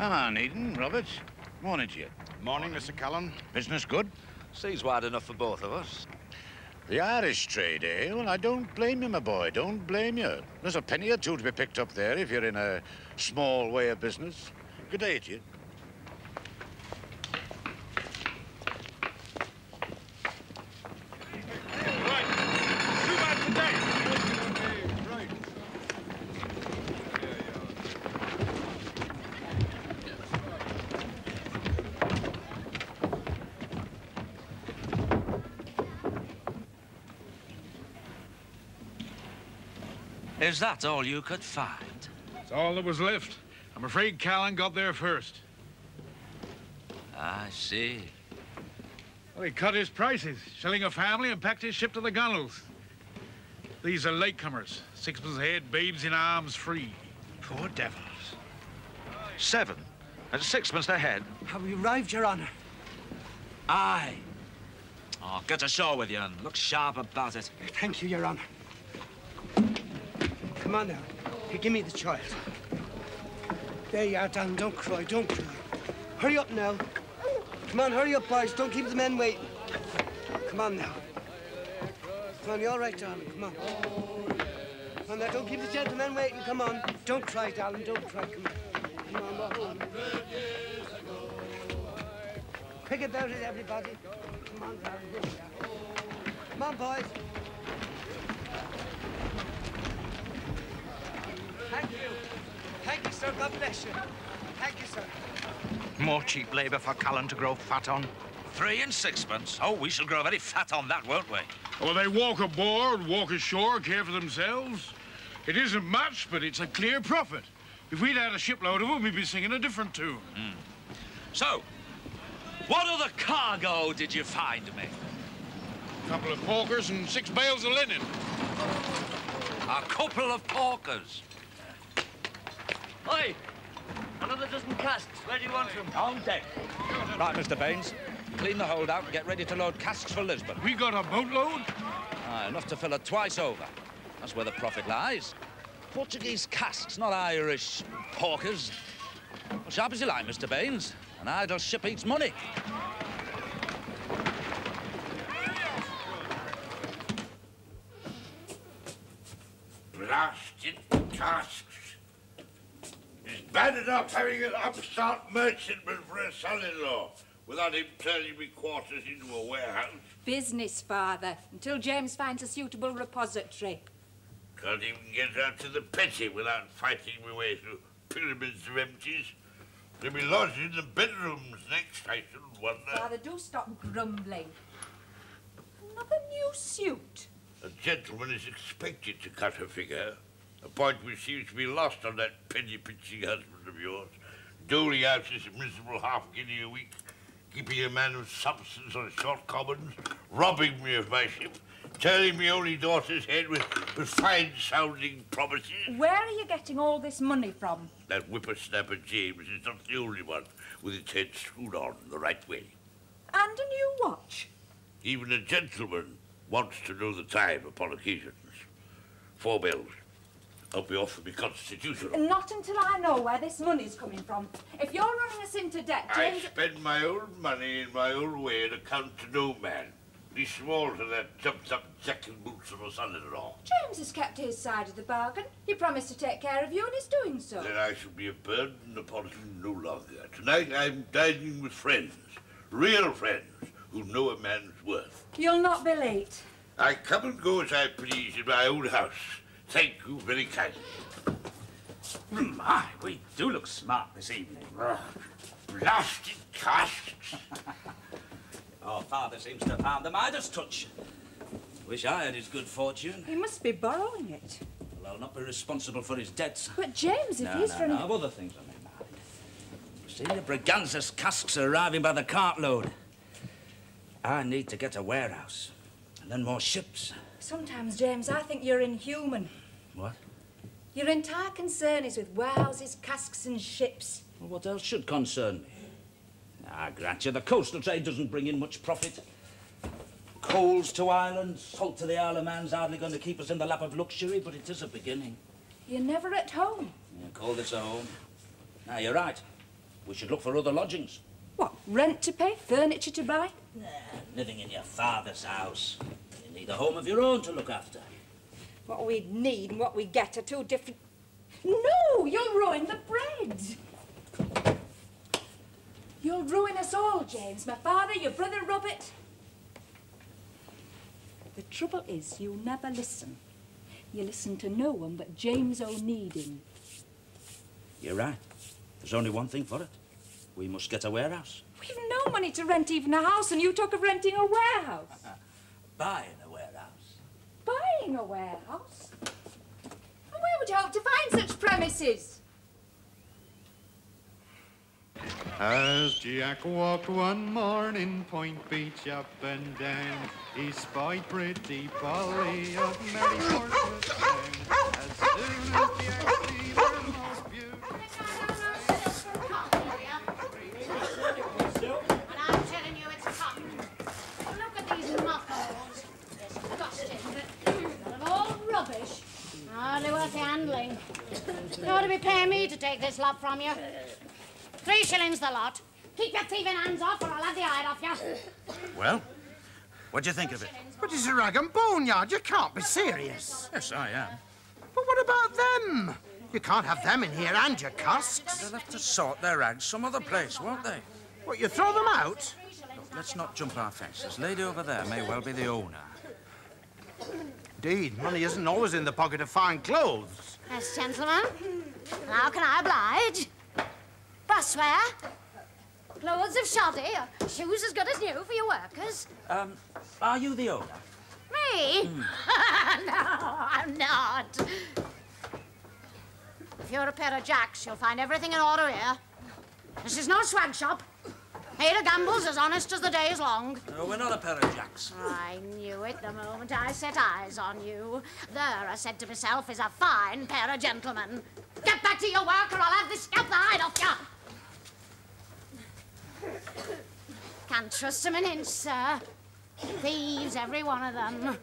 Come on, Eden, Robert. Morning to you. Morning, Mr. Callan. Business good? Sea's wide enough for both of us. The Irish trade, eh? Well, I don't blame you, my boy. Don't blame you. There's a penny or two to be picked up there if you're in a small way of business. Good day to you. Is that all you could find? That's all that was left. I'm afraid Callan got there first. I see. Well, he cut his prices, selling a family and packed his ship to the gunnels. These are latecomers. Sixpence a head, babes in arms free. Poor devils. 7 and 6 a head. Have you arrived, Your Honor? Aye. Oh, get ashore with you and look sharp about it. Thank you, Your Honor. Come on now. Here, give me the child. There you are, Dan. Don't cry, don't cry. Hurry up now. Come on, hurry up, boys. Don't keep the men waiting. Come on now. Come on, you're all right, darling. Come on. Come on now, don't keep the gentlemen waiting. Come on. Don't cry, darling. Don't cry. Come on. Come on, walk home. Pick about it, everybody. Come on, darling. Here we are. Come on, boys. Thank you. Thank you, sir. God bless you. Thank you, sir. More cheap labour for Callan to grow fat on. 3 and 6. Oh, we shall grow very fat on that, won't we? Well, they walk aboard, walk ashore, care for themselves. It isn't much, but it's a clear profit. If we'd had a shipload of them, we'd be singing a different tune. So, what other cargo did you find me? A couple of porkers and 6 bales of linen. A couple of porkers. Oi! Another dozen casks. Where do you want them? On deck. Right, Mr. Baines. Clean the hold out and get ready to load casks for Lisbon. We got a boatload? Aye, enough to fill it twice over. That's where the profit lies. Portuguese casks, not Irish porkers. Well, sharp as you like, Mr. Baines. An idle ship eats money. Blasted casks. It's bad enough having an upstart merchantman for a son-in-law without him turning me quarters into a warehouse. Business, Father, until James finds a suitable repository. Can't even get out to the petty without fighting my way through pyramids of empties. They'll be lodged in the bedrooms next, I shouldn't wonder. Father, do stop grumbling. Another new suit. A gentleman is expected to cut a figure, a point which seems to be lost on that penny-pinching husband of yours, doling out his miserable half-guinea a week, keeping a man of substance on short commons, robbing me of my ship, turning me only daughter's head with fine-sounding promises. Where are you getting all this money from? That whippersnapper James is not the only one with its head screwed on the right way. And a new watch. Even a gentleman wants to know the time upon occasions. 4 bells. I'll be off to be constitutional. Not until I know where this money's coming from. If you're running us into debt, James... I spend my own money in my own way and account to no man. Be small to that jumped-up jack and boots of a son-in-law. James has kept his side of the bargain. He promised to take care of you, and he's doing so. Then I shall be a burden upon him no longer. Tonight I'm dining with friends, real friends, who know a man's worth. You'll not be late. I come and go as I please in my own house. Thank you very kindly. My, we do look smart this evening. Blasted casks. Oh, Father seems to have found the Midas touch. Wish I had his good fortune. He must be borrowing it. Well, I'll not be responsible for his debts. But James, if he's running... I've other things on my mind. See, the Braganza's casks are arriving by the cartload. I need to get a warehouse, and then more ships. Sometimes, James, I think you're inhuman. What? Your entire concern is with warehouses, casks and ships. Well, what else should concern me? I grant you, the coastal trade doesn't bring in much profit. Coals to Ireland, salt to the Isle of Man's hardly going to keep us in the lap of luxury, but it is a beginning. You're never at home. You call this a home? Now, you're right. We should look for other lodgings. What, rent to pay, furniture to buy? Nah, living in your father's house. You need a home of your own to look after. What we need and what we get are two different... No, you'll ruin the bread. You'll ruin us all, James. My father, your brother Robert. The trouble is, you never listen. You listen to no one but James Onedin. You're right. There's only one thing for it. We must get a warehouse. We've no money to rent even a house, and you talk of renting a warehouse. Buying a warehouse. Buying a warehouse? And where would you hope to find such premises? As Jack walked one morning, Point Beach up and down, he spied pretty Polly of Mary Portsmouth town. As soon as Jack seen her most beautiful... And I'm telling you it's cotton. Look at these muffles. Disgusting. They're all rubbish. Hardly worth the handling. You ought to be paying me to take this lot from you. 3 shillings the lot. Keep your thieving hands off or I'll have the hide off you. Well, what do you think of it? But it's a rag and bone yard. You can't be serious. Yes, I am. But what about them? You can't have them in here and your casks. They'll have to sort their rags some other place, won't they? What, you throw them out? Look, let's not jump our fences. Lady over there may well be the owner. Indeed, money isn't always in the pocket of fine clothes. Yes, gentlemen. How can I oblige? Brassware, clothes of shoddy, or shoes as good as new for your workers. Are you the owner? Me? No, I'm not. If you're a pair of jacks, you'll find everything in order here. This is no swag shop. Here are gambles as honest as the day is long. No, we're not a pair of jacks. I knew it the moment I set eyes on you. There, I said to myself, is a fine pair of gentlemen. Get back to your work or I'll have this scalp the hide off you. Can't trust them an inch, sir. Thieves, every one of them.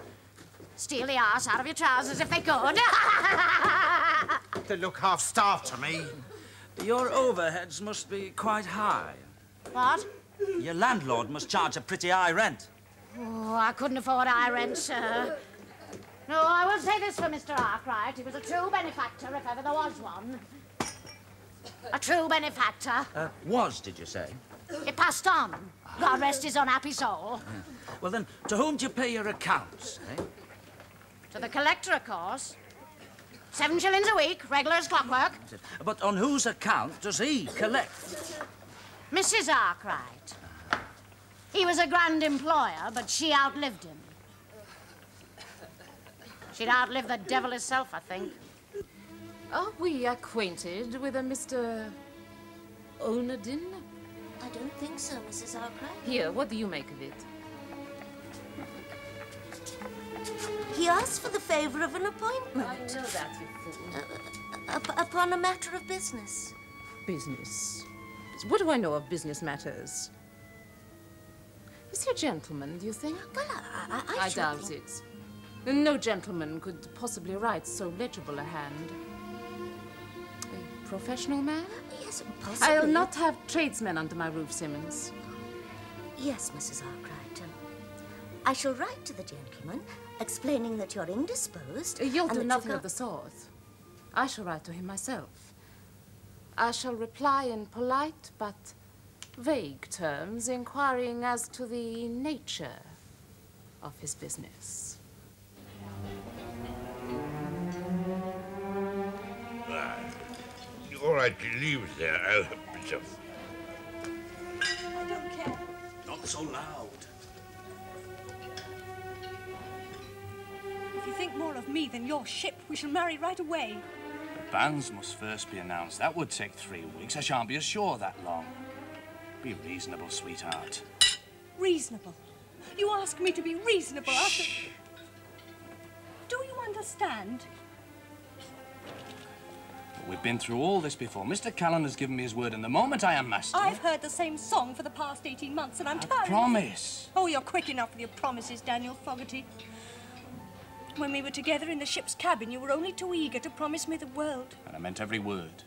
Steal the arse out of your trousers if they could. They look half-starved to me. Your overheads must be quite high. What? Your landlord must charge a pretty high rent. Oh, I couldn't afford high rent, sir. No, I will say this for Mr. Arkwright. He was a true benefactor, if ever there was one. A true benefactor. Was, did you say? It passed on. God rest his unhappy soul. Well, then, to whom do you pay your accounts, eh? To the collector, of course. 7 shillings a week, regular as clockwork. But on whose account does he collect? Mrs. Arkwright. He was a grand employer, but she outlived him. She'd outlive the devil herself, I think. Are we acquainted with a Mr. Onedin? I don't think so, Mrs. Arkwright. Here, what do you make of it? He asked for the favour of an appointment. I know that, you fool. Upon a matter of business. Business? What do I know of business matters? Is he a gentleman, do you think? Well, I doubt it. No gentleman could possibly write so legible a hand. A professional man? Yes, possibly. I'll not have tradesmen under my roof, Simmons. Yes, Mrs. Arkwright. I shall write to the gentleman, explaining that you're indisposed. You'll and do that nothing of the sort. I shall write to him myself. I shall reply in polite but vague terms, inquiring as to the nature of his business. All right, you leave it there. I'll help myself. I don't care. Not so loud. If you think more of me than your ship, we shall marry right away. The banns must first be announced. That would take 3 weeks. I shan't be ashore that long. Be reasonable, sweetheart. Reasonable? You ask me to be reasonable after... Do you understand? We've been through all this before. Mr. Callan has given me his word, and the moment I am master... I've heard the same song for the past 18 months, and I'm tired. Promise. Oh, you're quick enough with your promises, Daniel Fogarty. When we were together in the ship's cabin, you were only too eager to promise me the world. And I meant every word.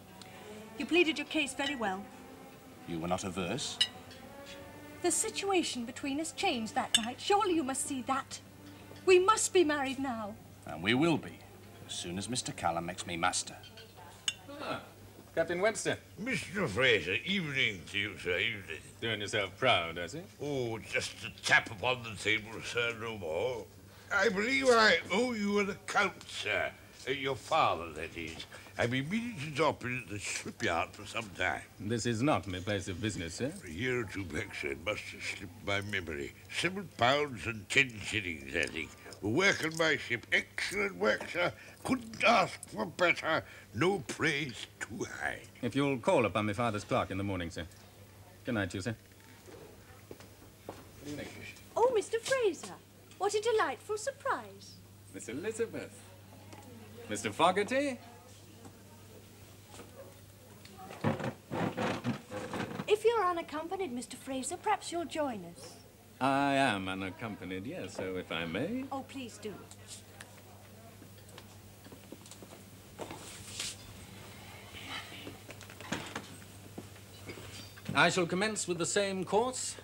You pleaded your case very well. You were not averse? The situation between us changed that night. Surely you must see that. We must be married now. And we will be, as soon as Mr. Callum makes me master. Ah, Captain Webster. Mr. Fraser, evening to you, sir, evening. Doing yourself proud, has he? Oh, just a tap upon the table, sir, no more. I believe I owe you an account, sir. Your father, that is. I've been meaning to drop in at the shipyard for some time. This is not my place of business, sir. A year or two back, sir, it must have slipped my memory. £7 and 10 shillings, I think. Work on my ship. Excellent work, sir. Couldn't ask for better. No praise too high. If you'll call upon my father's clerk in the morning, sir. Good night to you, sir. Good evening. Oh, Mr. Fraser, what a delightful surprise. Miss Elizabeth. Mr. Fogarty. If you're unaccompanied, Mr. Fraser, perhaps you'll join us. I am unaccompanied, yes, so if I may. Oh, please do. I shall commence with the same course.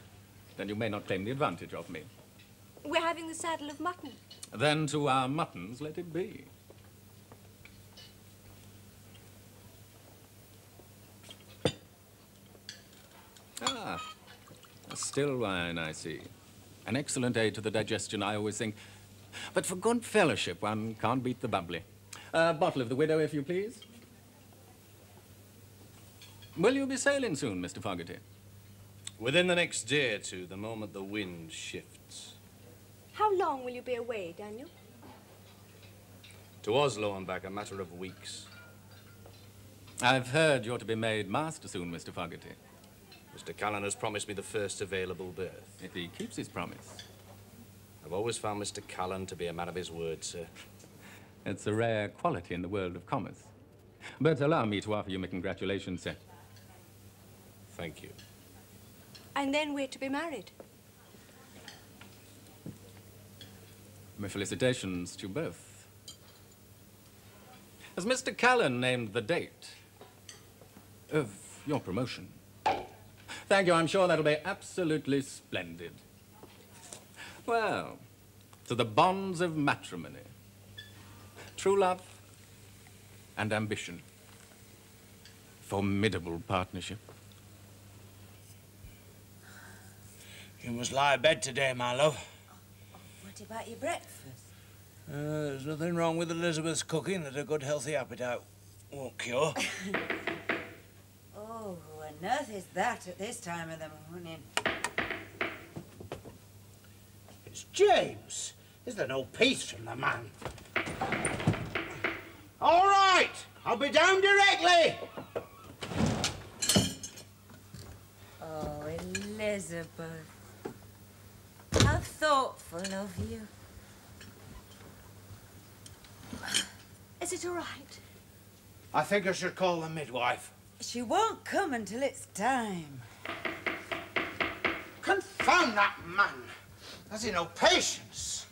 Then you may not claim the advantage of me. We're having the saddle of mutton. Then to our muttons let it be. Ah, a still wine, I see. An excellent aid to the digestion, I always think. But for good fellowship, one can't beat the bubbly. A bottle of the widow, if you please. Will you be sailing soon, Mr. Fogarty? Within the next day or two, the moment the wind shifts. How long will you be away, Daniel? To Oslo and back, a matter of weeks. I've heard you're to be made master soon, Mr. Fogarty. Mr. Callan has promised me the first available berth. If he keeps his promise. I've always found Mr. Callan to be a man of his word, sir. It's a rare quality in the world of commerce. But allow me to offer you my congratulations, sir. Thank you. And then we're to be married. My felicitations to you both. Has Mr. Callan named the date of your promotion? Thank you, I'm sure that'll be absolutely splendid. Well, to the bonds of matrimony, true love and ambition, formidable partnership. You must lie abed today, my love. What about your breakfast? There's nothing wrong with Elizabeth's cooking that a good, healthy appetite won't cure. Oh, who on earth is that at this time of the morning? It's James. Is there no peace from the man? All right, I'll be down directly. Oh, Elizabeth. How thoughtful of you. Is it all right? I think I should call the midwife. She won't come until it's time. Confound that man. Has he no patience?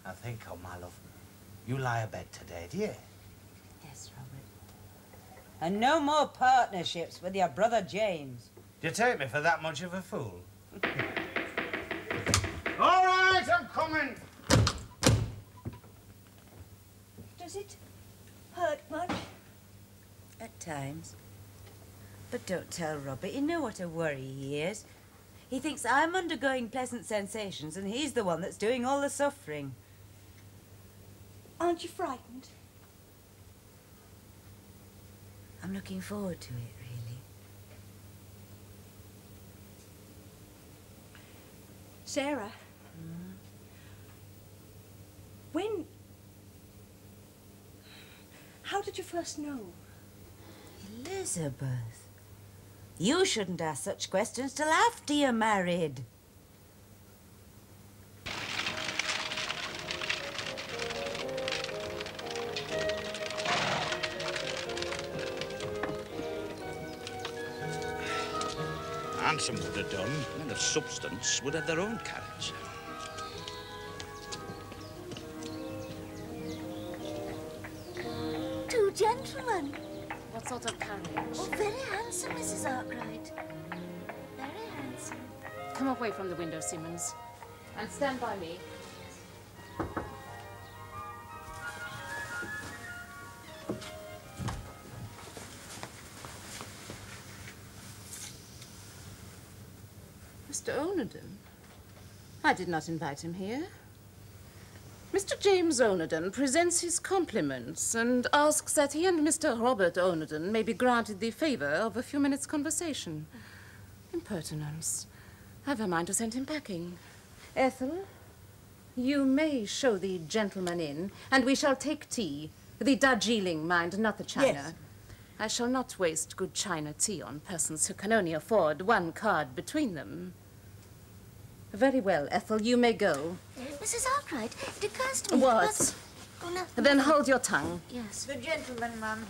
Now think, oh, my love. You lie abed today, do you? Yes, Robert. And no more partnerships with your brother James. Do you take me for that much of a fool? All right, I'm coming. Does it hurt much? At times. But don't tell Robert. You know what a worry he is. He thinks I'm undergoing pleasant sensations and he's the one that's doing all the suffering. Aren't you frightened? I'm looking forward to it, really. Sarah. When... How did you first know? Elizabeth, you shouldn't ask such questions till after you're married. Handsome would have done. Men of substance would have their own carriage. Two gentlemen. What sort of carriage? Oh, very handsome, Mrs. Arkwright. Very handsome. Come away from the window, Simmons, and stand by me. Mr. Onedin? I did not invite him here. Mr. James Onedin presents his compliments and asks that he and Mr. Robert Onedin may be granted the favor of a few minutes' conversation. Impertinence. I've a mind to send him packing. Ethel, you may show the gentleman in, and we shall take tea. The Darjeeling, mind, not the China. Yes. I shall not waste good China tea on persons who can only afford one card between them. Very well, Ethel, you may go. Mrs. Arkwright, it occurs to me... What? Oh, nothing. Then hold your tongue. Yes. The gentleman, ma'am.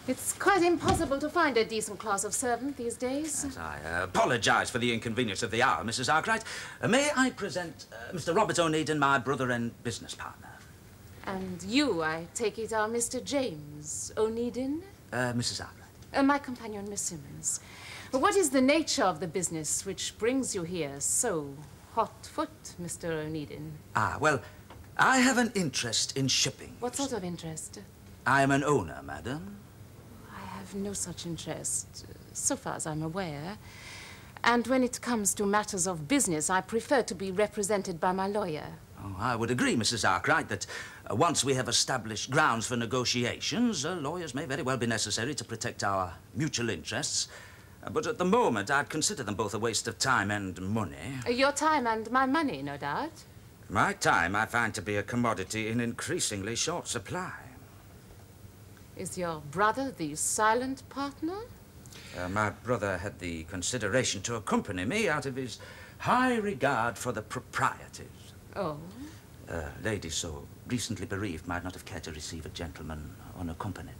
It's quite impossible to find a decent class of servant these days. Yes, I apologize for the inconvenience of the hour, Mrs. Arkwright. May I present Mr. Robert Onedin, my brother and business partner? And you, I take it, are Mr. James Onedin? Mrs. Arkwright. My companion, Miss Simmons. What is the nature of the business which brings you here so hot-foot, Mr. Onedin? Well, I have an interest in shipping. What sort of interest? I am an owner, madam. I have no such interest, so far as I'm aware. And when it comes to matters of business, I prefer to be represented by my lawyer. Oh, I would agree, Mrs. Arkwright, that once we have established grounds for negotiations, lawyers may very well be necessary to protect our mutual interests. But at the moment, I'd consider them both a waste of time and money. Your time and my money, no doubt. My time I find to be a commodity in increasingly short supply. Is your brother the silent partner? My brother had the consideration to accompany me out of his high regard for the proprieties. Oh? A lady so recently bereaved might not have cared to receive a gentleman unaccompanied.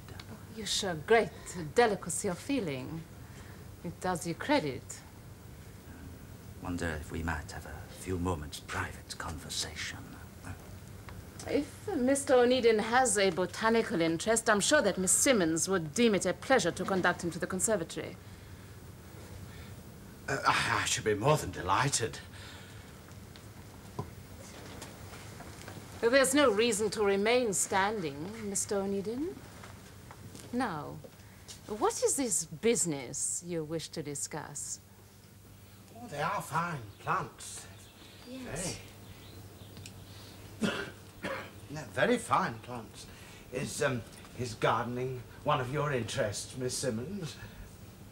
You show great delicacy of feeling. It does you credit. Wonder if we might have a few moments' private conversation. If Mr. Onedin has a botanical interest, I'm sure that Miss Simmons would deem it a pleasure to conduct him to the conservatory. I should be more than delighted. There's no reason to remain standing, Mr. Onedin. Now, what is this business you wish to discuss? Oh, they are fine plants. Yes. Very fine plants. Is gardening one of your interests, Miss Simmons?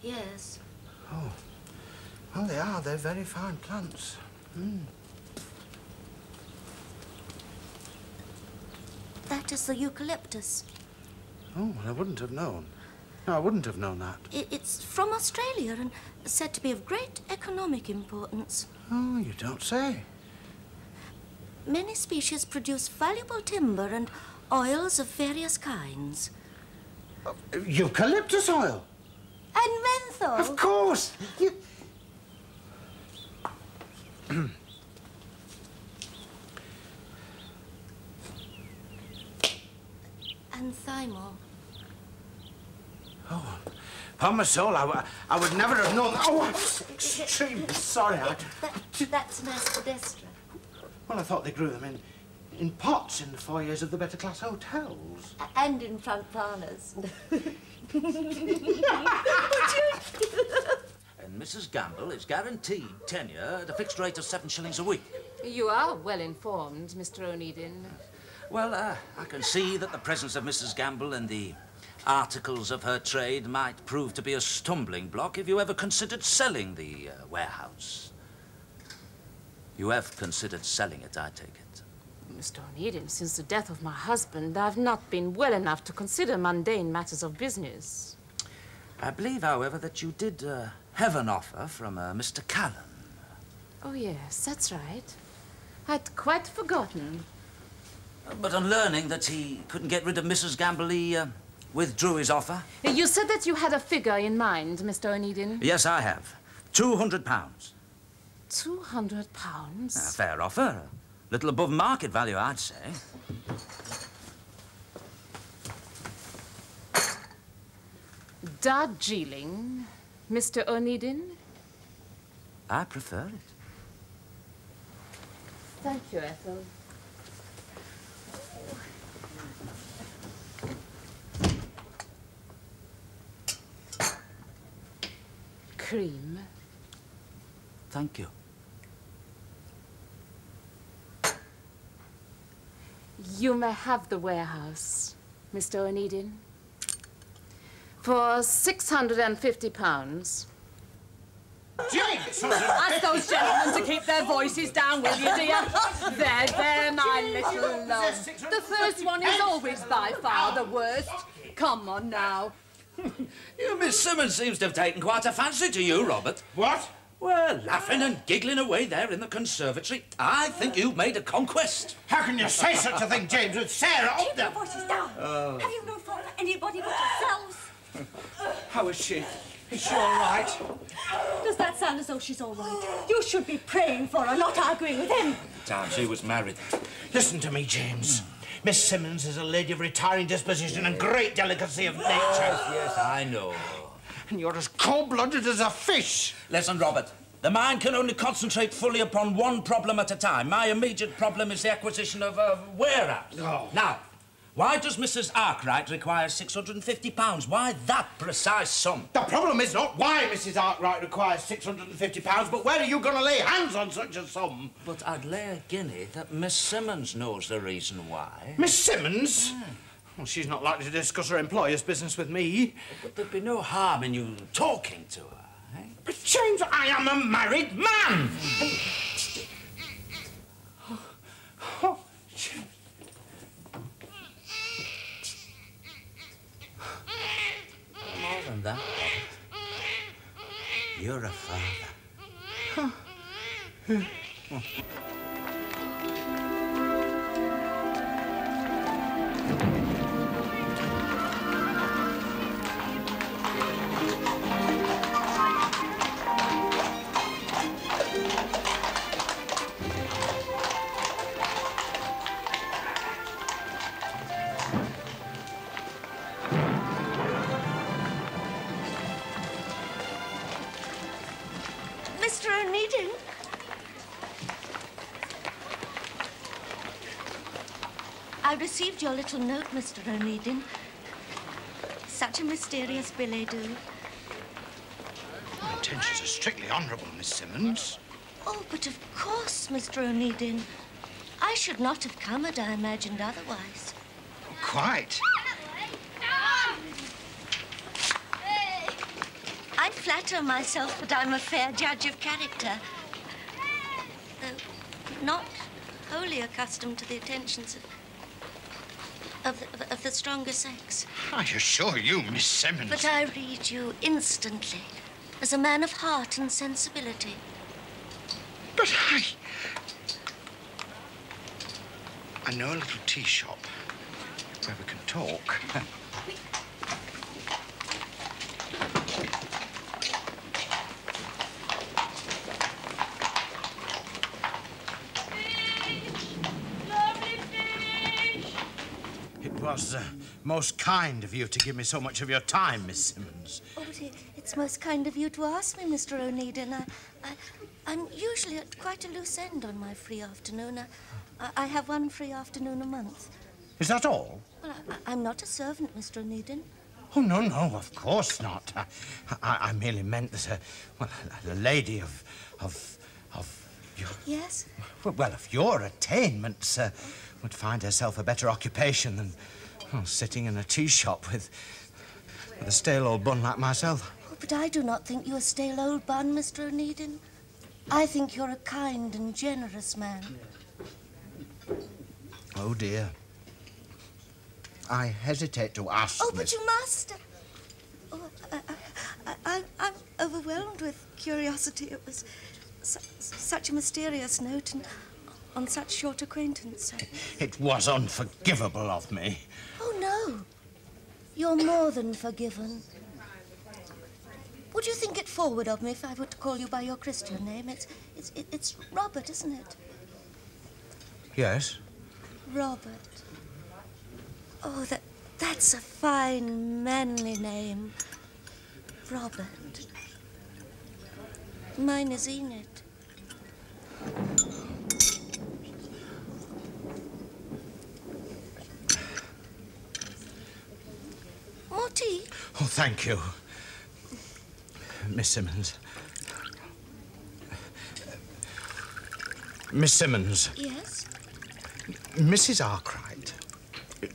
Yes. Oh, well, they are. They're very fine plants. That is the eucalyptus. Oh, well, I wouldn't have known. No, I wouldn't have known that. It's from Australia and said to be of great economic importance. Oh, you don't say. Many species produce valuable timber and oils of various kinds. Eucalyptus oil? And menthol. Of course. And thymol. Oh, upon my soul, I would never have known. Oh, I'm extremely sorry. That's Mascodestra. Well, I thought they grew them in pots in the foyers of the better class hotels. And in front parlours. And Mrs. Gamble is guaranteed tenure at a fixed rate of 7 shillings a week. You are well informed, Mr. Onedin. Well, I can see that the presence of Mrs. Gamble in the articles of her trade might prove to be a stumbling block if you ever considered selling the warehouse. You have considered selling it, I take it. Mr. Onedin, since the death of my husband, I've not been well enough to consider mundane matters of business. I believe, however, that you did have an offer from Mr. Callan. Oh, yes, that's right. I'd quite forgotten. But on learning that he couldn't get rid of Mrs. Gamble, he withdrew his offer. You said that you had a figure in mind, Mr. Onedin. Yes, I have. £200. £200? A fair offer. A little above market value, I'd say. Darjeeling, Mr. Onedin? I prefer it. Thank you, Ethel. Cream. Thank you. You may have the warehouse, Mr. Onedin, for £650. James! Ask those gentlemen to keep their voices down, will you, dear? There, my little love. The first one is always by far the worst. Come on now. You, Miss Simmons seems to have taken quite a fancy to you, Robert. What? Well, laughing and giggling away there in the conservatory. I think you've made a conquest. How can you say such a thing, James, with Sarah up Keep there? your voices down. Oh. Have you no thought for anybody but yourselves? How is she? Is she all right? Does that sound as though she's all right? You should be praying for her, not arguing with him. Time she was married. Listen to me, James. Miss Simmons is a lady of retiring disposition and great delicacy of nature. Yes, I know. And you're as cold-blooded as a fish. Listen, Robert. The mind can only concentrate fully upon one problem at a time. My immediate problem is the acquisition of a warehouse. Oh. Now, why does Mrs. Arkwright require £650? Why that precise sum? The problem is not why Mrs. Arkwright requires £650, but where are you going to lay hands on such a sum? But I'd lay a guinea that Miss Simmons knows the reason why. Miss Simmons? Yeah. Well, she's not likely to discuss her employer's business with me. But there'd be no harm in you talking to her, eh? But, James, I am a married man! Oh, James. More than that, Robert. You're a father. Mr. Onedin? I received your little note, Mr. Onedin. Such a mysterious billet-doux. My intentions are strictly honourable, Miss Simmons. Oh, but of course, Mr. Onedin. I should not have come had I imagined otherwise. Quite. I flatter myself that I'm a fair judge of character, though not wholly accustomed to the attentions of the stronger sex. I assure you, Miss Simmons. But I read you instantly as a man of heart and sensibility. But I know a little tea shop where we can talk. It was most kind of you to give me so much of your time, Miss Simmons. Oh, but it's most kind of you to ask me, Mr. Onedin. I'm usually at quite a loose end on my free afternoon. I have one free afternoon a month. Is that all? Well, I'm not a servant, Mr. Onedin. Oh, no, of course not. I merely meant that, a lady of your... Yes? Well, of your attainments would find herself a better occupation than sitting in a tea shop with a stale old bun like myself. Oh, but I do not think you a stale old bun, Mr. Onedin. I think you're a kind and generous man. Oh, dear. I hesitate to ask, Oh, but you must. Oh, I'm overwhelmed with curiosity. It was such a mysterious note and on such short acquaintance. It was unforgivable of me. Oh, no. You're more than forgiven. Would you think it forward of me if I were to call you by your Christian name? It's Robert, isn't it? Yes. Robert. Oh, that's a fine, manly name. Robert. Mine is Enid. More tea? Oh, thank you. Miss Simmons. Miss Simmons. Yes? Mrs. Arkwright.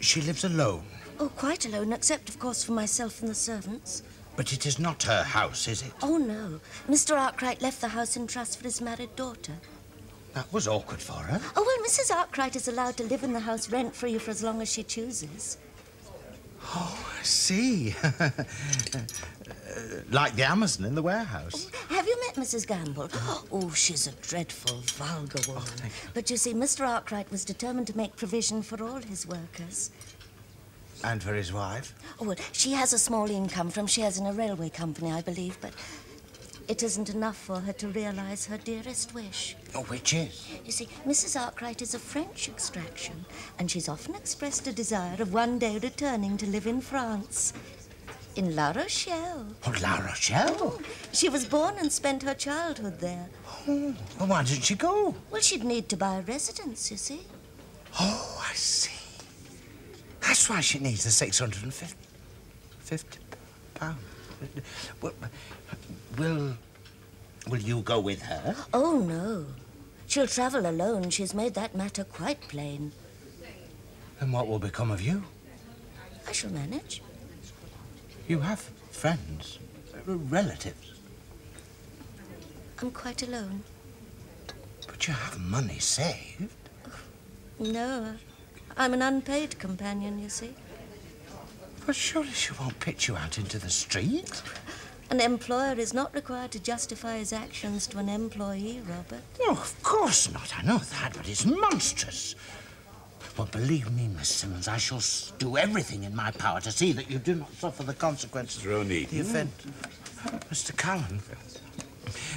She lives alone. Oh, quite alone, except, of course, for myself and the servants. But it is not her house, is it? Oh, no. Mr. Arkwright left the house in trust for his married daughter. That was awkward for her. Oh, well, Mrs. Arkwright is allowed to live in the house rent-free for as long as she chooses. Oh, I see. Like the Amazon in the warehouse. Have you met Mrs. Gamble? Oh, she's a dreadful, vulgar woman. Oh, thank you. But you see, Mr. Arkwright was determined to make provision for all his workers. And for his wife? Oh, well, she has a small income from shares in a railway company, I believe, but it isn't enough for her to realise her dearest wish. Oh, which is? You see, Mrs. Arkwright is of French extraction, and she's often expressed a desire of one day returning to live in France. In La Rochelle. Oh, La Rochelle? Oh, she was born and spent her childhood there. Oh, well, why didn't she go? Well, she'd need to buy a residence, you see. Oh, I see. That's why she needs the 650 pounds. Well, will you go with her? Oh, no. She'll travel alone. She's made that matter quite plain. And what will become of you? I shall manage. You have friends, relatives. I'm quite alone. But you have money saved. No, I'm an unpaid companion, you see. But surely she won't pitch you out into the street. An employer is not required to justify his actions to an employee, Robert. No, of course not. I know that, but it's monstrous. Well, believe me, Miss Simmons, I shall do everything in my power to see that you do not suffer the consequences of the offence. Mr. Cullen.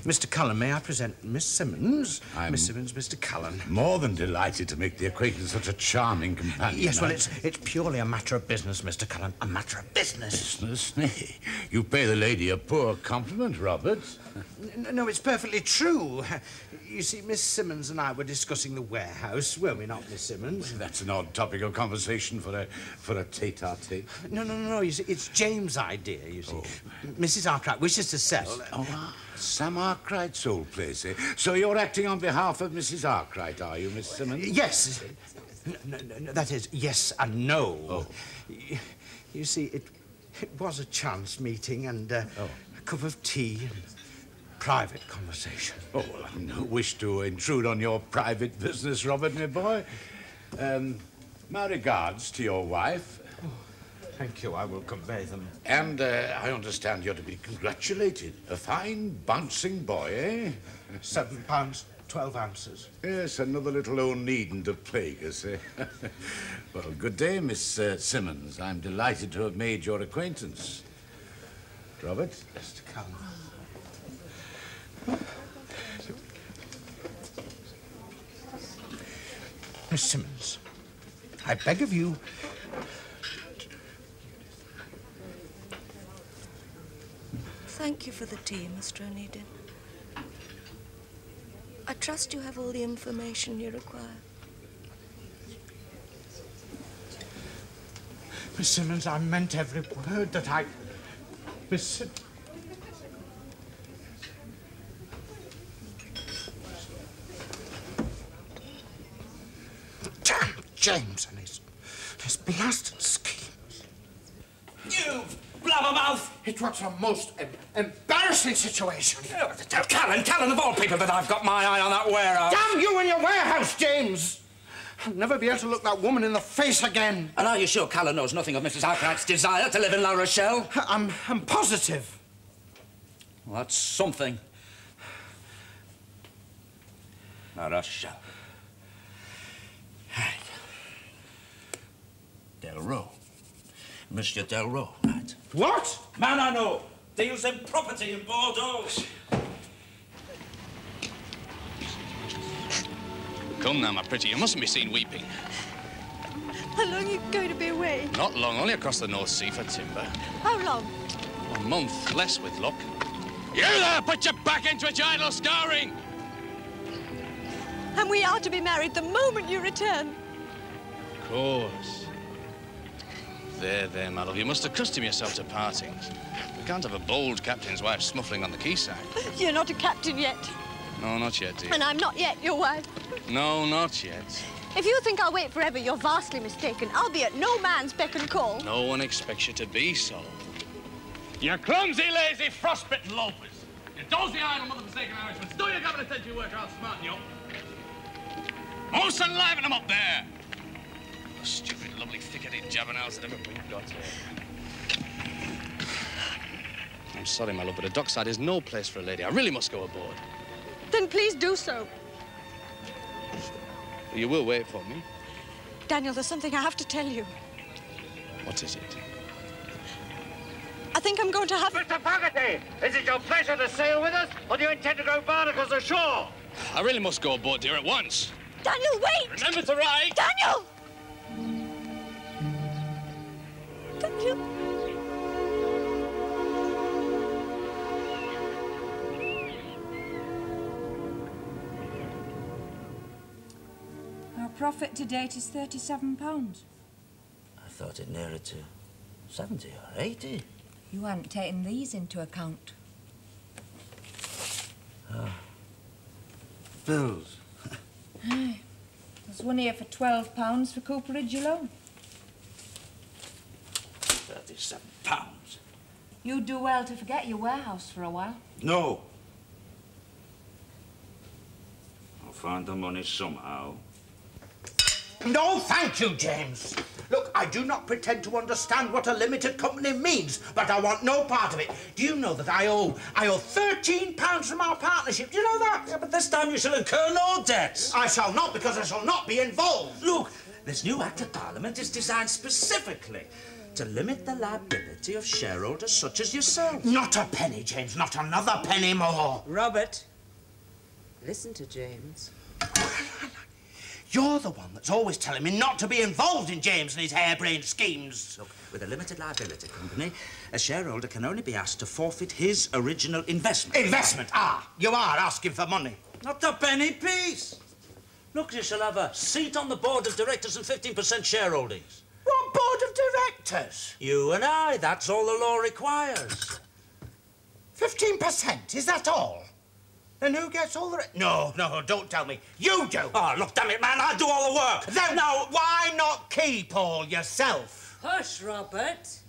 Mr. Cullen, may I present Miss Simmons? Miss Simmons, Mr. Cullen. More than delighted to make the acquaintance of such a charming companion. Yes, well, it's purely a matter of business, Mr. Cullen. A matter of business. Business? Nay, you pay the lady a poor compliment, Robert. No, it's perfectly true. You see, Miss Simmons and I were discussing the warehouse, were we not, Miss Simmons? Well, that's an odd topic of conversation for a tete-a-tete. No, you see, it's James' idea, you see. Oh. Mrs. Arkwright wishes to sell... Sam Arkwright's old place, eh? So you're acting on behalf of Mrs. Arkwright, are you, Miss Simmons? Yes. No, that is, yes and no. Oh. You see, it was a chance meeting and a cup of tea and private conversation. Oh, well, I've no wish to intrude on your private business, Robert, my boy. My regards to your wife. Oh, thank you. I will convey them. And I understand you're to be congratulated. A fine, bouncing boy, eh? 7 pounds, 12 ounces. Yes, another little Onedin to plague us, eh? Well, good day, Miss Simmons. I'm delighted to have made your acquaintance. Robert? Mr. Cullen. Miss Simmons, I beg of you... Thank you for the tea, Mr. Onedin. I trust you have all the information you require. Miss Simmons, I meant every word that I... Miss Simmons... Damn James and his blasted schemes. You blabbermouth! It was a most embarrassing situation. Callan, of all people that I've got my eye on that warehouse. Damn you and your warehouse, James! I'll never be able to look that woman in the face again. And are you sure Callan knows nothing of Mrs. Arkwright's desire to live in La Rochelle? I'm positive. Well, that's something. La Rochelle. Right. Delroux. Monsieur Delroux, right? What? Man I know. Deals in property in Bordeaux. Come now, my pretty, you mustn't be seen weeping. How long are you going to be away? Not long, only across the North Sea for timber. How long? A month less with luck. You there! Put your back into it, you idle scouring! And we are to be married the moment you return. Of course. There, my love. You must accustom yourself to partings. We can't have a bold captain's wife smuffling on the quayside. You're not a captain yet. No, not yet, dear. And I'm not yet your wife. No, not yet. If you think I'll wait forever, you're vastly mistaken. I'll be at no man's beck and call. No one expects you to be so. You clumsy, lazy, frostbitten loafers. You dozy idle, mother-forsaken Irishmen. Do your government said you work, or I'll smarten you up. Most enliven them up there. The stupid, lovely, thick-headed jabbernows that ever been got here. I'm sorry, my love, but a dockside is no place for a lady. I really must go aboard. Then please do so. You will wait for me? Daniel, there's something I have to tell you. What is it? I think I'm going to have... Mr. Fogarty, is it your pleasure to sail with us, or do you intend to grow barnacles ashore? I really must go aboard, dear, at once. Daniel, wait! Remember to write! Daniel! Daniel! Our profit to date is £37. I thought it nearer to 70 or 80. You hadn't taken these into account. Bills. Aye. There's one here for £12 for cooperage alone. £37. You'd do well to forget your warehouse for a while. No. I'll find the money somehow. No, thank you, James. Look, I do not pretend to understand what a limited company means, but I want no part of it. Do you know that I owe £13 from our partnership? Do you know that? Yeah, but this time you shall incur no debts. I shall not, because I shall not be involved. Look, this new Act of Parliament is designed specifically to limit the liability of shareholders such as yourself. Not a penny, James, not another penny more. Robert, listen to James. You're the one that's always telling me not to be involved in James and his harebrained schemes. Look, with a limited liability company, a shareholder can only be asked to forfeit his original investment. Investment? Ah, you are asking for money. Not a penny piece. Look, you shall have a seat on the board of directors and 15% shareholdings. What board of directors? You and I, that's all the law requires. 15%, is that all? Then who gets all the... No, don't tell me. You do. Oh, look, damn it, man, I do all the work. Then now, why not keep all yourself? Hush, Robert.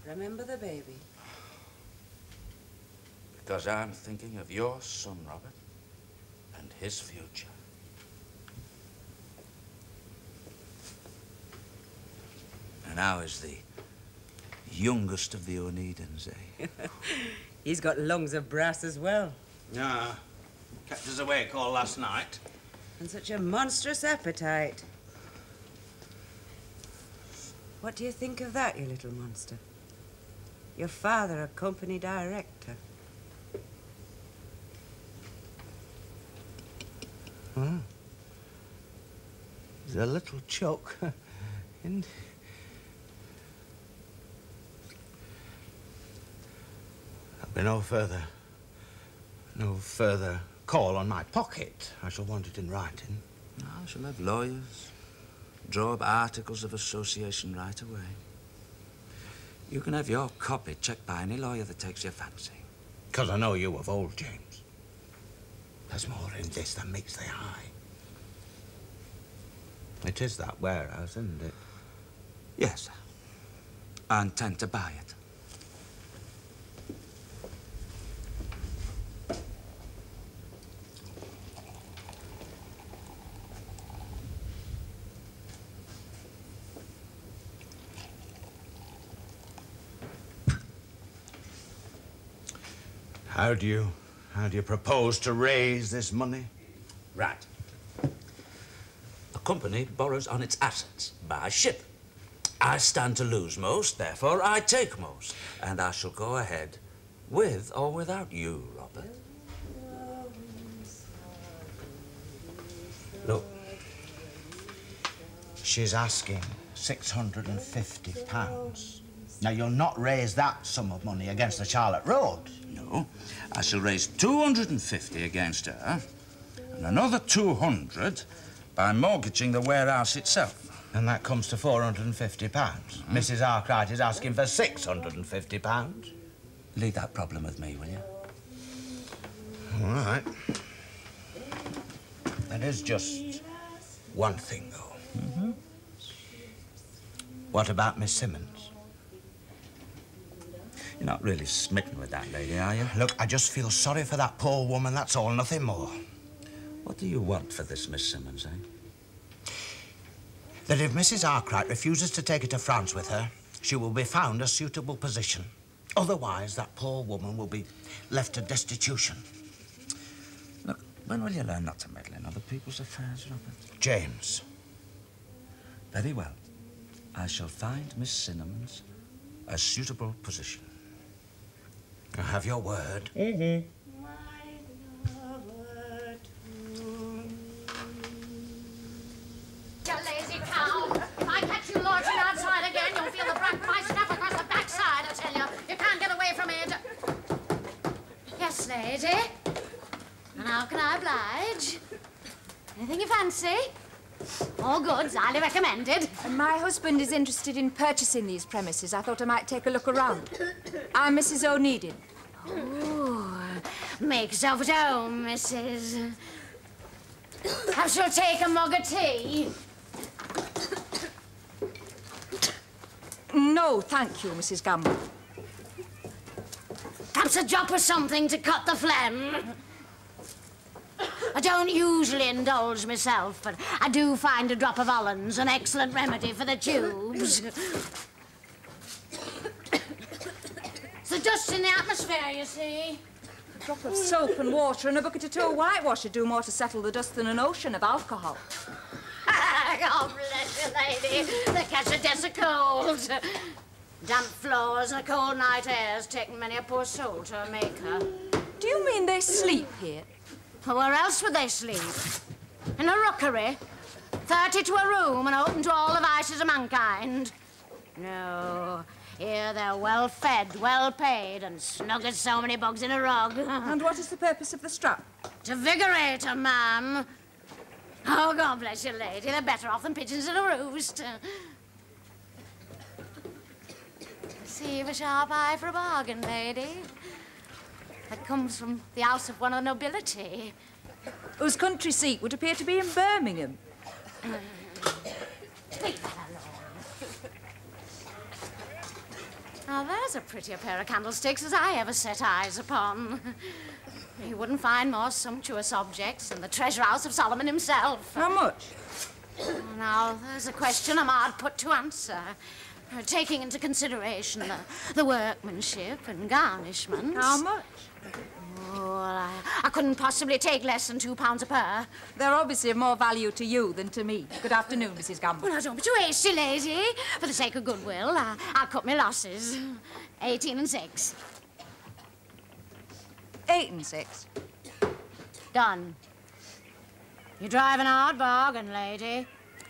Remember the baby. Because I'm thinking of your son, Robert, and his future. And now is the youngest of the Onedins, eh? He's got lungs of brass as well. Ah, kept us awake all last night. And such a monstrous appetite. What do you think of that, you little monster? Your father, a company director. Hmm. He's a little choke. And... there'll be no further call on my pocket. I shall want it in writing. I shall have lawyers draw up articles of association right away. You can have your copy checked by any lawyer that takes your fancy. Because I know you of old, James. There's more in this than meets the eye. It is that warehouse, isn't it? Yes. I intend to buy it. How do you propose to raise this money? Right. A company borrows on its assets by ship. I stand to lose most, therefore I take most. And I shall go ahead with or without you, Robert. Look, she's asking £650. Now, you'll not raise that sum of money against the Charlotte Road. No. I shall raise 250 against her and another 200 by mortgaging the warehouse itself. And that comes to £450. Mrs. Arkwright is asking for £650. Leave that problem with me, will you? All right. There is just one thing, though. Mm-hmm. What about Miss Simmons? You're not really smitten with that lady, are you? Look, I just feel sorry for that poor woman, that's all, nothing more. What do you want for this, Miss Simmons, eh? That if Mrs. Arkwright refuses to take her to France with her, she will be found a suitable position. Otherwise, that poor woman will be left to destitution. Look, when will you learn not to meddle in other people's affairs, Robert? James. Very well. I shall find Miss Simmons a suitable position. I have your word. Mm-hmm. You lazy cow. If I catch you loitering outside again, you'll feel the brunt my stuff across the backside, I tell you. You can't get away from it. Yes, lady. And how can I oblige? Anything you fancy? All goods, highly recommended. My husband is interested in purchasing these premises. I thought I might take a look around. I'm Mrs. Onedin. Oh, make yourself at home, Mrs. I shall take a mug of tea. No, thank you, Mrs. Gamble. Perhaps a drop of something to cut the phlegm. I don't usually indulge myself, but I do find a drop of Hollands an excellent remedy for the tubes. It's the dust in the atmosphere, you see. A drop of soap and water and a bucket of tow whitewash would do more to settle the dust than an ocean of alcohol. God bless you, lady. They catch a death of cold. Damp floors and a cold night air's taken many a poor soul to a maker. Do you mean they sleep here? Well, where else would they sleep? In a rookery? 30 to a room and open to all the vices of mankind? No. Here they're well fed, well paid, and snug as so many bugs in a rug. And what is the purpose of the strap? To vigorate 'em, ma'am. Oh, God bless you, lady. They're better off than pigeons in a roost. See, you've a sharp eye for a bargain, lady. That comes from the house of one of the nobility. Whose country seat would appear to be in Birmingham. Leave that alone. Now, there's a prettier pair of candlesticks as I ever set eyes upon. You wouldn't find more sumptuous objects than the treasure house of Solomon himself. How much? Now, there's a question I'm hard put to answer. Taking into consideration the workmanship and garnishment. How much? Oh, I couldn't possibly take less than £2 a pair. They're obviously of more value to you than to me. Good afternoon, Mrs. Gamble. Well, now, don't be too hasty, lady. For the sake of goodwill, I'll cut my losses. 18 and 6. 8 and 6. Done. You're driving a hard bargain, lady.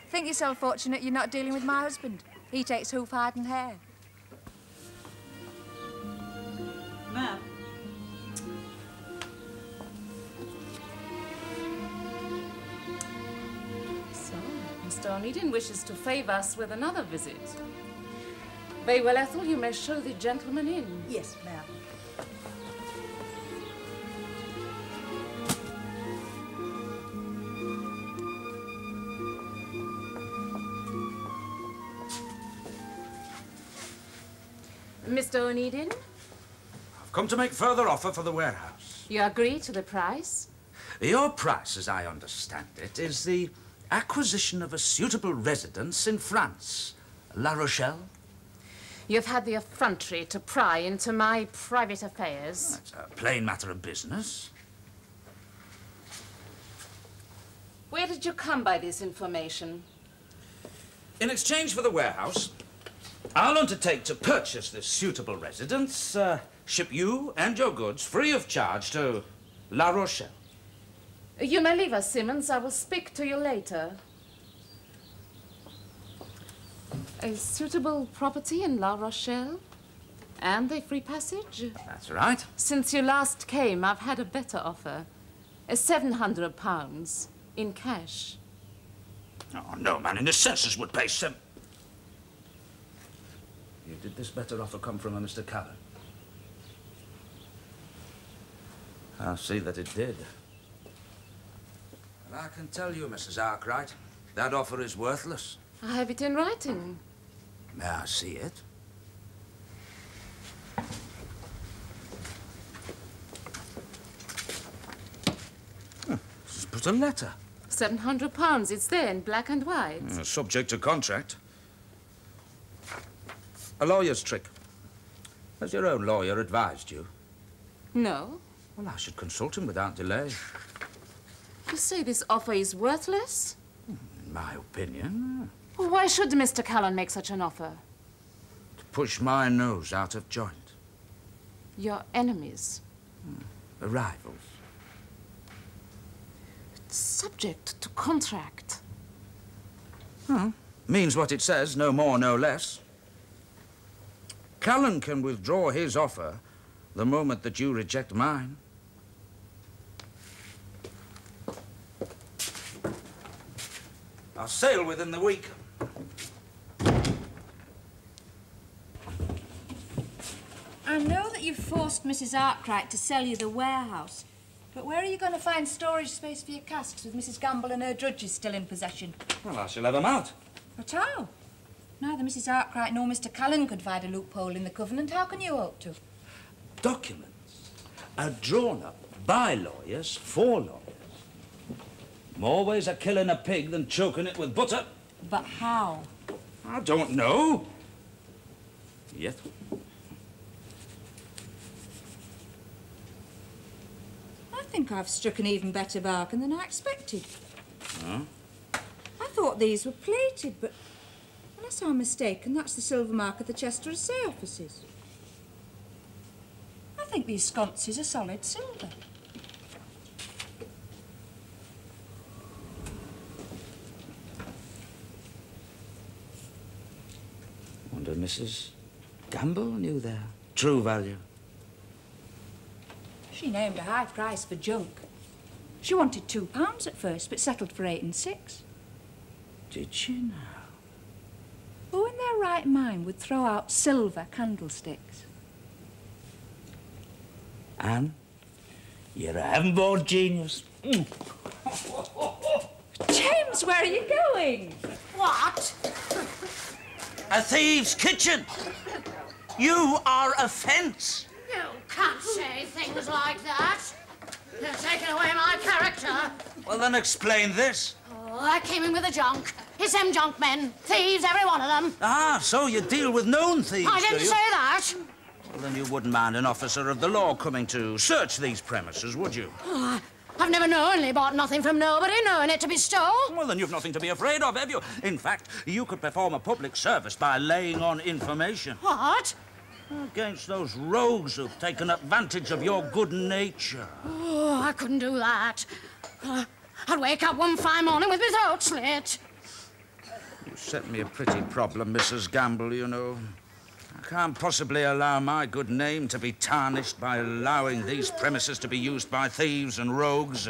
Think yourself fortunate you're not dealing with my husband. He takes hoof, hide and hair. Ma'am. So, Mr. Onedin wishes to favour us with another visit. Very well, Ethel, you may show the gentleman in. Yes, ma'am. Mr. Onedin, I've come to make further offer for the warehouse. you agree to the price? Your price, as I understand it, is the acquisition of a suitable residence in France. La Rochelle? You've had the effrontery to pry into my private affairs. That's a plain matter of business. Where did you come by this information? In exchange for the warehouse, I'll undertake to purchase this suitable residence, ship you and your goods free of charge to La Rochelle. You may leave us, Simmons. I will speak to you later. A suitable property in La Rochelle? And a free passage? That's right. Since you last came, I've had a better offer. £700 in cash. Oh, no man in his senses would pay You did this better offer come from a Mr. Callan? I'll see that it did. And I can tell you, Mrs. Arkwright, that offer is worthless. I have it in writing. May I see it? Just put a letter. £700, it's there in black and white. Subject to contract. A lawyer's trick. Has your own lawyer advised you? No. Well, I should consult him without delay. You say this offer is worthless? In my opinion. Why should Mr. Callan make such an offer? To push my nose out of joint. Your enemies? Rivals. It's subject to contract. Means what it says, no more, no less. Callan can withdraw his offer the moment that you reject mine. I'll sail within the week. I know that you've forced Mrs. Arkwright to sell you the warehouse, but where are you going to find storage space for your casks with Mrs. Gamble and her drudges still in possession? Well, I shall have them out. But how? Neither Mrs. Arkwright nor Mr. Callan could find a loophole in the covenant. How can you hope to? Documents are drawn up by lawyers for lawyers. More ways of killing a pig than choking it with butter. But how? I don't know. Yet. I think I've struck an even better bargain than I expected. Huh? I thought these were plated, but unless I'm mistaken, that's the silver mark of the Chester Assay offices. I think these sconces are solid silver. Wonder Mrs. Gamble knew their true value. She named a high price for junk. She wanted £2 at first, but settled for 8 and 6. Did she now? Who in their right mind would throw out silver candlesticks? Anne, you're a heaven-born genius. James, where are you going? What? A thieves' kitchen. You are a fence. You can't say things like that. You're taking away my character. Well, then explain this. Oh, I came in with the junk. It's them junk men. Thieves, every one of them. Ah, so you deal with known thieves, I didn't do you? say that. Well, then you wouldn't mind an officer of the law coming to search these premises, would you? Oh, I've never knowingly bought nothing from nobody, knowing it to be stole. Well, then you've nothing to be afraid of, have you? In fact, you could perform a public service by laying on information. What? Against those rogues who've taken advantage of your good nature. Oh, I couldn't do that. I'd wake up one fine morning with my throat slit. You set me a pretty problem, Mrs. Gamble, you know. I can't possibly allow my good name to be tarnished by allowing these premises to be used by thieves and rogues.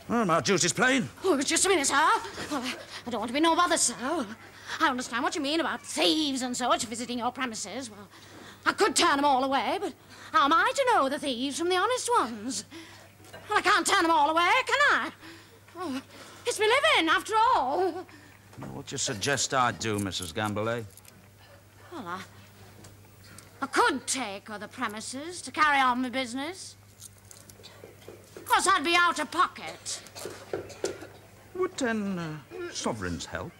Well, my duty's plain. Oh, just a minute, sir. Well, I don't want to be no bother, sir. I understand what you mean about thieves and such visiting your premises. Well, I could turn them all away, but how am I to know the thieves from the honest ones? Well, I can't turn them all away, can I? Oh, it's me living, after all. What do you suggest I do, Mrs. Gamble, eh? Well, I could take other premises to carry on my business. Of course, I'd be out of pocket. Would 10 sovereigns help?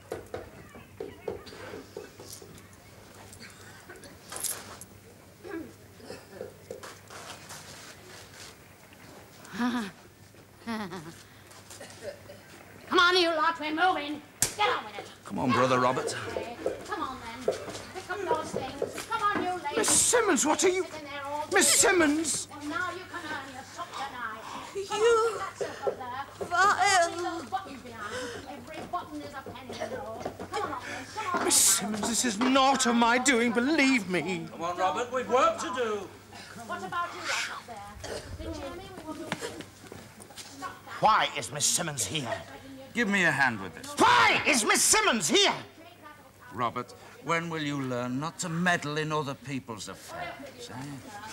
Come on, you lot, we're moving. Get on with it. Come on, Brother Robert. Okay, come on, then. Pick up those things. Come on, you ladies. Miss Simmons, what are you... Sitting there all Miss day. Simmons! Well, now you can earn your sup tonight. You vile. Every button is a penny, you know. Come on, come on. Miss Simmons, this is not of my doing, believe me. Come on, Robert, we've work to do. What about you lot up there? Didn't you hear me? We were moving. Why is Miss Simmons here? Give me a hand with this. Why is Miss Simmons here? Robert, when will you learn not to meddle in other people's affairs, eh?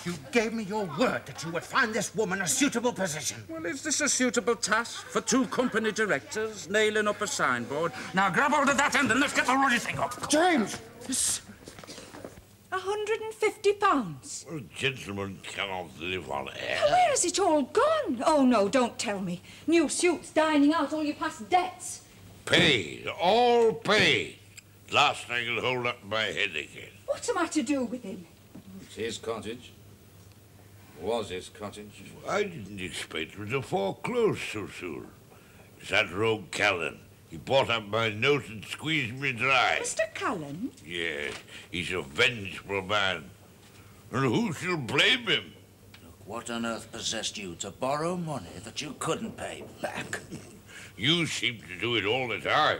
You gave me your word that you would find this woman a suitable position. Well, is this a suitable task for two company directors nailing up a signboard? Now grab hold of that end and let's get the ruddy thing up. James! £150. Well, gentlemen cannot live on air. Where is it all gone? Oh, no, don't tell me. New suits, dining out, all your past debts. Paid, all paid. Last I can hold up my head again. What am I to do with him? It's his cottage. Was his cottage. I didn't expect him to foreclose so soon. It's that rogue Callan. He bought up my note and squeezed me dry. Mr. Callan? Yes, he's a vengeful man. And who shall blame him? Look, what on earth possessed you to borrow money that you couldn't pay back? You seem to do it all the time.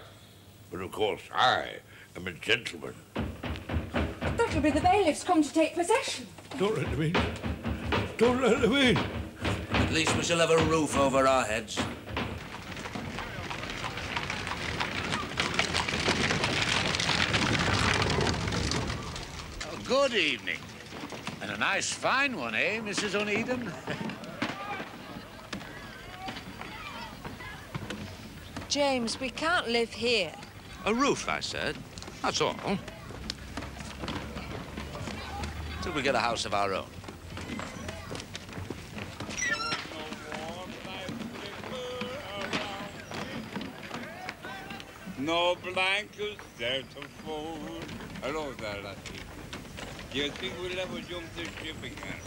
But of course, I am a gentleman. That'll be the bailiffs come to take possession. Don't let them in. Don't let them in. At least we shall have a roof over our heads. Good evening. And a nice fine one, eh, Mrs. Onedin? James, we can't live here. A roof, I said. That's all. Till we get a house of our own. No blankets there to fold. Hello there, lassie. Do you think we'll ever jump this ship again?